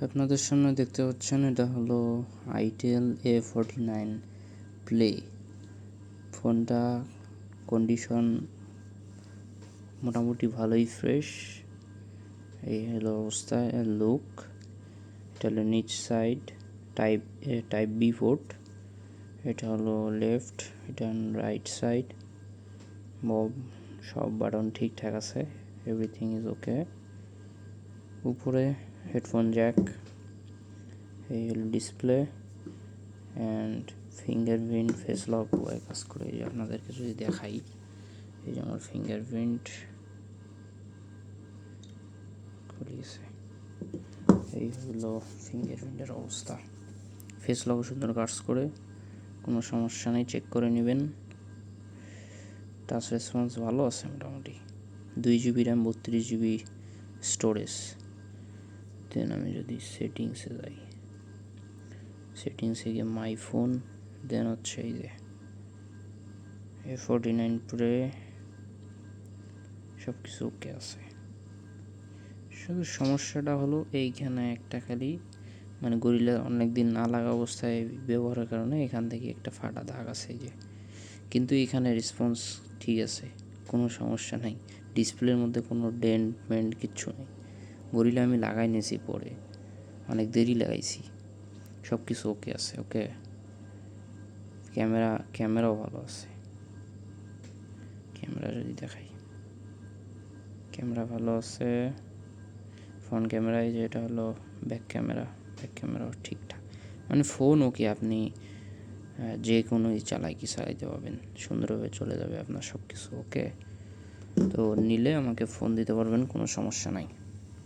আপনাদের সামনে দেখতে পাচ্ছেন এটা হলো আইটেল A49 প্লে। ফোনটা কন্ডিশন মোটামুটি ভালোই ফ্রেশ। এই হলো অবস্থা, লুক। এটা হলো নিচ সাইড, টাইপ বি পোর্ট। এটা হলো লেফট, এটা রাইট সাইড। সব বাটন ঠিকঠাক আছে, এভরিথিং ইজ ওকে। উপরে হেডফোন জ্যাক, এই হলো display and fingerprint face lock উভয় কাজ করে। এই যে আপনাদেরকে যদি দেখাই, এই যে আমার ফিঙ্গারপ্রিন্ট খুলিয়েছে, এই হলো ফিঙ্গারপ্রিন্টের অবস্থা। ফেস লক সুন্দর কাজ করে, কোনো সমস্যা নেই, চেক করে নেবেন। টাচ রেসপন্স ভালো আছে মোটামুটি। 2 GB র্যাম, 32 GB স্টোরেজ। দেন আমি যদি সেটিংসে যাই, সেটিংসে গিয়ে মাই ফোন, দেন হচ্ছে এই যে A49 প্রে, সব কিছু ওকে আছে। শুধু সমস্যাটা হলো এইখানে একটা খালি মানে গরিলা অনেক দিন না লাগা অবস্থায় ব্যবহারের কারণে এখান থেকে একটা ফাটা দাগ আছে এই যে। কিন্তু এখানে রেসপন্স ঠিক আছে, কোনো সমস্যা নাই। ডিসপ্লের মধ্যে কোনো ডেন্ট কিচ্ছু নেই। গরিলা আমি লাগাই নিয়েছি পরে, অনেক দেরি লাগাইছি, সব কিছু ওকে আছে। ওকে, ক্যামেরাও ভালো আছে। ক্যামেরা যদি দেখাই, ক্যামেরা ভালো আছে। ফ্রন্ট ক্যামেরায় যে এটা হলো ব্যাক ক্যামেরাও ঠিকঠাক। মানে ফোন ওকে, আপনি যে কোনোই চালাইতে পারবেন, সুন্দরভাবে চলে যাবে আপনার সব কিছু। ওকে, তো নিলে আমাকে ফোন দিতে পারবেন, কোনো সমস্যা নাই।